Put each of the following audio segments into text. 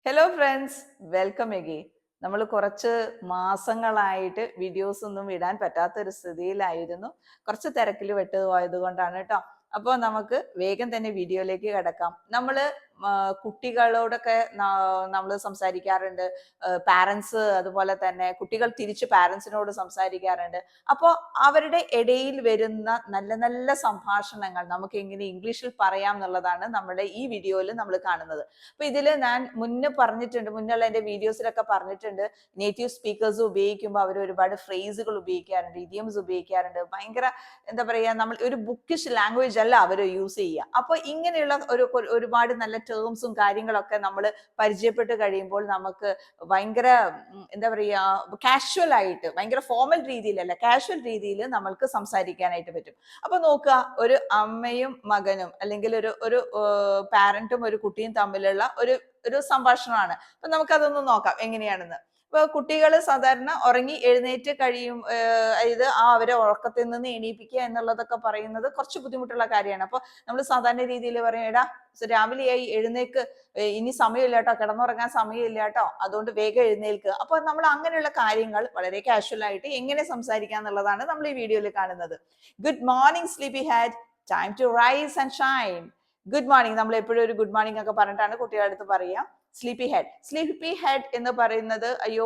Hello friends, welcome again. നമ്മൾ കുറച്ച് മാസങ്ങളായിട്ട് videos ഒന്നും ഇടാൻ പറ്റാത്തൊരു സ്ഥിതിയിലായിരുന്നു. കുറച്ച് തിരക്കിൽ വിട്ടുപോയത് കൊണ്ടാണ് കേട്ടോ. അപ്പോൾ നമുക്ക് വേഗം തന്നെ വീഡിയോയിലേക്ക് കിടക്കാം. നമ്മൾ കുട്ടികളോടൊക്കെ നമ്മൾ സംസാരിക്കാറുണ്ട്. പാരൻസ് അതുപോലെ തന്നെ കുട്ടികൾ തിരിച്ച് പാരൻസിനോട് സംസാരിക്കാറുണ്ട്. അപ്പോൾ അവരുടെ ഇടയിൽ വരുന്ന നല്ല നല്ല സംഭാഷണങ്ങൾ നമുക്ക് എങ്ങനെ ഇംഗ്ലീഷിൽ പറയാം എന്നുള്ളതാണ് നമ്മുടെ ഈ വീഡിയോയിൽ നമ്മൾ കാണുന്നത്. അപ്പൊ ഇതിൽ ഞാൻ മുന്നുള്ള എന്റെ വീഡിയോസിലൊക്കെ പറഞ്ഞിട്ടുണ്ട്, നേറ്റീവ് സ്പീക്കേഴ്സ് ഉപയോഗിക്കുമ്പോൾ അവർ ഒരുപാട് ഫ്രേസുകൾ ഉപയോഗിക്കാറുണ്ട്, ഇഡിയംസ് ഉപയോഗിക്കാറുണ്ട്. ഭയങ്കര എന്താ പറയാ, നമ്മൾ ഒരു ബുക്കിഷ് ലാംഗ്വേജ് അല്ല അവർ യൂസ് ചെയ്യുക. അപ്പൊ ഇങ്ങനെയുള്ള ഒരുപാട് നല്ല ടേംസും കാര്യങ്ങളൊക്കെ നമ്മൾ പരിചയപ്പെട്ട് കഴിയുമ്പോൾ നമുക്ക് ഭയങ്കര എന്താ പറയാ, കാഷ്വൽ ആയിട്ട്, ഭയങ്കര ഫോമൽ രീതിയിലല്ല, കാഷ്വൽ രീതിയിൽ നമ്മൾക്ക് സംസാരിക്കാനായിട്ട് പറ്റും. അപ്പൊ നോക്കുക, ഒരു അമ്മയും മകനും അല്ലെങ്കിൽ ഒരു പാരന്റും ഒരു കുട്ടിയും തമ്മിലുള്ള ഒരു സംഭാഷണമാണ്. അപ്പൊ നമുക്കതൊന്ന് നോക്കാം എങ്ങനെയാണെന്ന്. ഇപ്പൊ കുട്ടികൾ സാധാരണ ഉറങ്ങി എഴുന്നേറ്റ് കഴിയും, ഇത് അവരെ ഉറക്കത്തിൽ നിന്ന് എണീപ്പിക്കുക എന്നുള്ളതൊക്കെ പറയുന്നത് കുറച്ച് ബുദ്ധിമുട്ടുള്ള കാര്യമാണ്. അപ്പൊ നമ്മൾ സാധാരണ രീതിയിൽ പറയും, എടാ രാവിലെയായി എഴുന്നേക്ക്, ഇനി സമയമില്ല കേട്ടോ, കിടന്നുറങ്ങാൻ സമയമില്ല കേട്ടോ, അതുകൊണ്ട് വേഗം എഴുന്നേൽക്കുക. അപ്പൊ നമ്മൾ അങ്ങനെയുള്ള കാര്യങ്ങൾ വളരെ കാഷ്വൽ ആയിട്ട് എങ്ങനെ സംസാരിക്കുക എന്നുള്ളതാണ് നമ്മൾ ഈ വീഡിയോയിൽ കാണുന്നത്. Good morning sleepy head, time to rise and shine. Good morning നമ്മൾ എപ്പോഴും ഒരു ഗുഡ് മോർണിംഗ് ഒക്കെ പറഞ്ഞിട്ടാണ് കുട്ടികളുടെ അടുത്ത് പറയാം. സ്ലീപ്പി ഹെഡ് എന്ന് പറയുന്നത്, അയ്യോ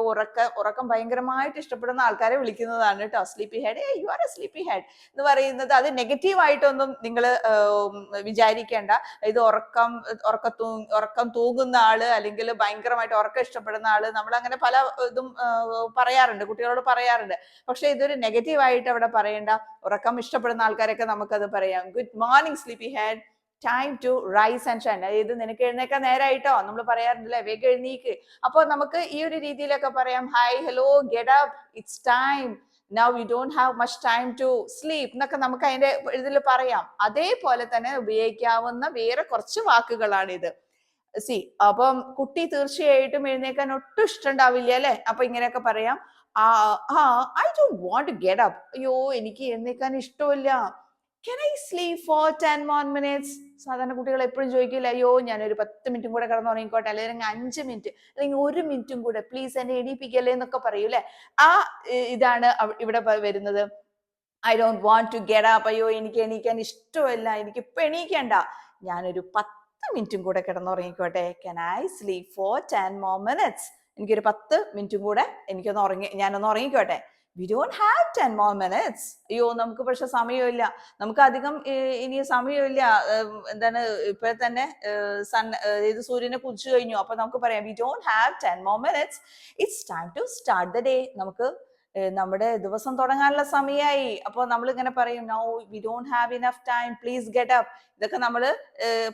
ഉറക്കം ഭയങ്കരമായിട്ട് ഇഷ്ടപ്പെടുന്ന ആൾക്കാരെ വിളിക്കുന്നതാണ് കേട്ടോ. Sleepy head, you are A sleepy head എന്ന് പറയുന്നത് അത് നെഗറ്റീവ് ആയിട്ടൊന്നും നിങ്ങൾ വിചാരിക്കേണ്ട. ഇത് ഉറക്കം തൂങ്ങുന്ന ആള് അല്ലെങ്കിൽ ഭയങ്കരമായിട്ട് ഉറക്കം ഇഷ്ടപ്പെടുന്ന ആള്, നമ്മൾ അങ്ങനെ പല ഇതും പറയാറുണ്ട്, കുട്ടികളോട് പറയാറുണ്ട്. പക്ഷെ ഇതൊരു നെഗറ്റീവ് ആയിട്ട് അവിടെ പറയേണ്ട. ഉറക്കം ഇഷ്ടപ്പെടുന്ന ആൾക്കാരൊക്കെ നമുക്കത് പറയാം. Good morning sleepy head, time to rise and shine. ഇത് നിനക്ക് എഴുന്നേക്കാൻ നേരായിട്ടോ, നമ്മൾ പറയാറുണ്ടല്ലേ, വേഗം എഴുന്നേക്ക്. അപ്പൊ നമുക്ക് ഈ ഒരു രീതിയിലൊക്കെ പറയാം. Hi, hello, get up, it's time, now you don't have much time to sleep എന്നൊക്കെ നമുക്ക് അതിന്റെ ഇതിൽ പറയാം. അതേപോലെ തന്നെ ഉപയോഗിക്കാവുന്ന വേറെ കുറച്ച് വാക്കുകളാണ് ഇത്. അപ്പം കുട്ടി തീർച്ചയായിട്ടും എഴുന്നേക്കാൻ ഒട്ടും ഇഷ്ടമുണ്ടാവില്ല അല്ലെ. അപ്പൊ ഇങ്ങനെയൊക്കെ പറയാം. I don't want to get up, അയ്യോ എനിക്ക് എഴുന്നേക്കാൻ ഇഷ്ടമില്ല. Can I sleep for 10 more minutes? സാധാരണ കുട്ടികൾ എപ്പോഴും ചോദിക്കില്ല, അയ്യോ ഞാനൊരു 10 മിനിറ്റും കൂടെ കിടന്നുറങ്ങിക്കോട്ടെ, അല്ലെങ്കിൽ 5 മിനിറ്റ്, അല്ലെങ്കിൽ 1 മിനിറ്റും കൂടെ പ്ലീസ് എന്നെ എണീപ്പിക്കല്ലേ എന്നൊക്കെ പറയൂല്ലേ. ആ ഇതാണ് ഇവിടെ വരുന്നത്. I don't want to get up, അയ്യോ എനിക്ക് എണീക്കാൻ ഇഷ്ടമല്ല, എനിക്ക് ഇപ്പൊ എണീക്കണ്ട, ഞാനൊരു 10 മിനിറ്റും കൂടെ കിടന്നുറങ്ങിക്കോട്ടെ. Can I sleep for 10 more minutes? എനിക്കൊരു 10 മിനിറ്റും കൂടെ ഞാനൊന്ന് ഉറങ്ങിക്കോട്ടെ. We don't have 10 more minutes. അയ്യോ നമുക്ക് പക്ഷെ സമയമില്ല, നമുക്ക് അധികം ഇനി സമയമില്ല. എന്താണ്, ഇപ്പൊ തന്നെ സൂര്യനെ കുതിച്ചു കഴിഞ്ഞു. അപ്പൊ നമുക്ക് പറയാം, we don't have 10 more minutes. It's time to start the day. നമുക്ക് നമ്മുടെ ദിവസം തുടങ്ങാനുള്ള സമയമായി. അപ്പോൾ നമ്മൾ ഇങ്ങനെ പറയും, no we don't have enough time, please get up. ഇതൊക്കെ നമ്മൾ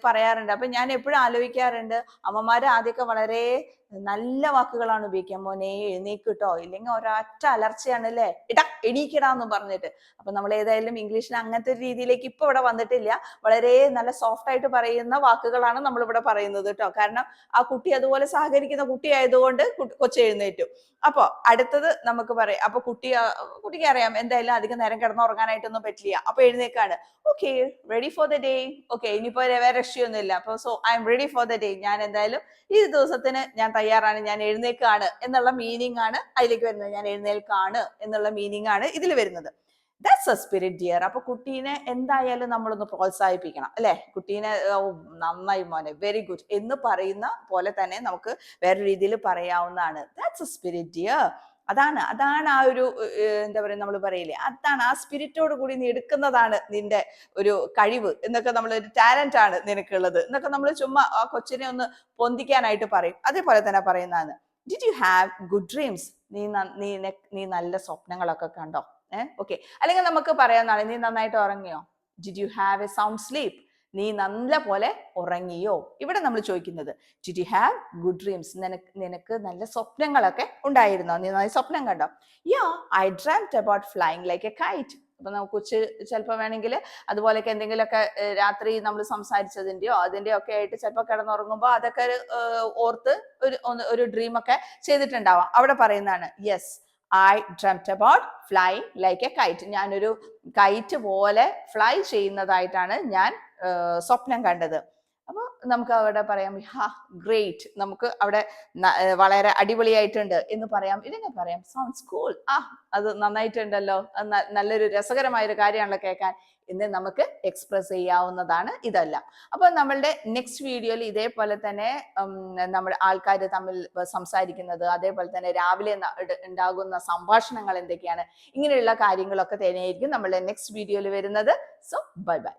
പറയാറുണ്ട്. അപ്പൊ ഞാൻ എപ്പോഴും ആലോചിക്കാറുണ്ട്, അമ്മമാര് ആദ്യമൊക്കെ വളരെ നല്ല വാക്കുകളാണ് ഉപയോഗിക്കുക. മോനെ എഴുന്നേക്ക് കേട്ടോ, ഇല്ലെങ്കിൽ ഒരൊറ്റ അലർച്ചയാണ് അല്ലേ, ഇടാ എണീക്കിടാന്ന് പറഞ്ഞിട്ട്. അപ്പൊ നമ്മൾ ഏതായാലും ഇംഗ്ലീഷിൽ അങ്ങനത്തെ ഒരു രീതിയിലേക്ക് ഇപ്പൊ ഇവിടെ വന്നിട്ടില്ല. വളരെ നല്ല സോഫ്റ്റ് ആയിട്ട് പറയുന്ന വാക്കുകളാണ് നമ്മൾ ഇവിടെ പറയുന്നത് കേട്ടോ. കാരണം ആ കുട്ടി അതുപോലെ സഹകരിക്കുന്ന കുട്ടി ആയതുകൊണ്ട് കൊച്ചെഴുന്നേറ്റു. അപ്പൊ അടുത്തത് നമുക്ക് പറയാം. അപ്പൊ കുട്ടിക്ക് അറിയാം എന്തായാലും അധികം നേരം കിടന്നുറങ്ങാനായിട്ടൊന്നും പറ്റില്ല. അപ്പൊ എഴുന്നേക്കാണ്. Okay, ready for the day. Okay, ഇനിയിപ്പോ വേറെ രക്ഷയൊന്നുമില്ല. അപ്പൊ so I am ready for the day. ഞാൻ എന്തായാലും ഈ ദിവസത്തിന് ഞാൻ തയ്യാറാണ്, ഞാൻ എഴുന്നേക്കാണ് എന്നുള്ള മീനിങ് ആണ് അതിലേക്ക് വരുന്നത്. ഞാൻ എഴുന്നേൽക്കാണ് എന്നുള്ള മീനിങ് ആണ് ഇതിൽ വരുന്നത്. That's A spirit dear. അപ്പൊ കുട്ടീനെ എന്തായാലും നമ്മളൊന്ന് പ്രോത്സാഹിപ്പിക്കണം അല്ലെ. കുട്ടീനെ നന്നായി മോനെ, വെരി ഗുഡ് എന്ന് പറയുന്ന പോലെ തന്നെ നമുക്ക് വേറെ രീതിയിൽ പറയാവുന്നതാണ്. That's A spirit dear. അതാണ് ആ ഒരു എന്താ പറയുക, നമ്മൾ പറയില്ലേ, അതാണ് ആ സ്പിരിറ്റോട് കൂടി നീ എടുക്കുന്നതാണ് നിന്റെ ഒരു കഴിവ് എന്നൊക്കെ, നമ്മളൊരു ടാലന്റ് ആണ് നിനക്കുള്ളത് എന്നൊക്കെ നമ്മൾ ചുമ്മാ ആ കൊച്ചിനെ ഒന്ന് പൊന്തിക്കാനായിട്ട് പറയും. അതേപോലെ തന്നെ പറയുന്നതാണ്. Did you have good dreams? നീ നല്ല സ്വപ്നങ്ങളൊക്കെ കണ്ടോ? ഓക്കെ. അല്ലെങ്കിൽ നമുക്ക് പറയാവുന്നതാണ്, നീ നന്നായിട്ട് ഉറങ്ങിയോ? Did you have a sound sleep? നീ നല്ല പോലെ ഉറങ്ങിയോ? ഇവിടെ നമ്മൾ ചോദിക്കുന്നത് did you have good dreams? നിനക്ക് നല്ല സ്വപ്നങ്ങളൊക്കെ ഉണ്ടായിരുന്നോ? നീ നന്നായി സ്വപ്നം കണ്ടോ? Yeah, I dreamed about flying like a kite. അപ്പൊ നമുക്ക് ചിലപ്പോൾ വേണമെങ്കിൽ അതുപോലെയൊക്കെ എന്തെങ്കിലുമൊക്കെ രാത്രി നമ്മൾ സംസാരിച്ചതിന്റെയോ അതിന്റെയോ ഒക്കെ ആയിട്ട് ചിലപ്പോൾ കിടന്നുറങ്ങുമ്പോൾ അതൊക്കെ ഓർത്ത് ഒരു ഡ്രീം ഒക്കെ ചെയ്തിട്ടുണ്ടാവാം. അവിടെ പറയുന്നതാണ്, yes I dreamed about flying like a KITE. ഞാനൊരു കൈറ്റ് പോലെ ഫ്ലൈ ചെയ്യുന്നതായിട്ടാണ് ഞാൻ സ്വപ്നം കണ്ടത്. അപ്പൊ നമുക്ക് അവിടെ പറയാം ഹാ ഗ്രേറ്റ്, നമുക്ക് അവിടെ വളരെ അടിപൊളിയായിട്ടുണ്ട് എന്ന് പറയാം. ഇതെങ്ങനെ പറയാം? സൗണ്ട്സ് കൂൾ, അത് നന്നായിട്ടുണ്ടല്ലോ, നല്ലൊരു രസകരമായ ഒരു കാര്യമാണല്ലോ കേൾക്കാൻ എന്ന് നമുക്ക് എക്സ്പ്രസ് ചെയ്യാവുന്നതാണ് ഇതെല്ലാം. അപ്പൊ നമ്മളുടെ നെക്സ്റ്റ് വീഡിയോയിൽ ഇതേപോലെ തന്നെ നമ്മുടെ ആൾക്കാർ തമ്മിൽ സംസാരിക്കുന്നത്, അതേപോലെ തന്നെ രാവിലെ ഉണ്ടാകുന്ന സംഭാഷണങ്ങൾ എന്തൊക്കെയാണ്, ഇങ്ങനെയുള്ള കാര്യങ്ങളൊക്കെ തന്നെയായിരിക്കും നമ്മളുടെ നെക്സ്റ്റ് വീഡിയോയിൽ വരുന്നത്. So bye bye.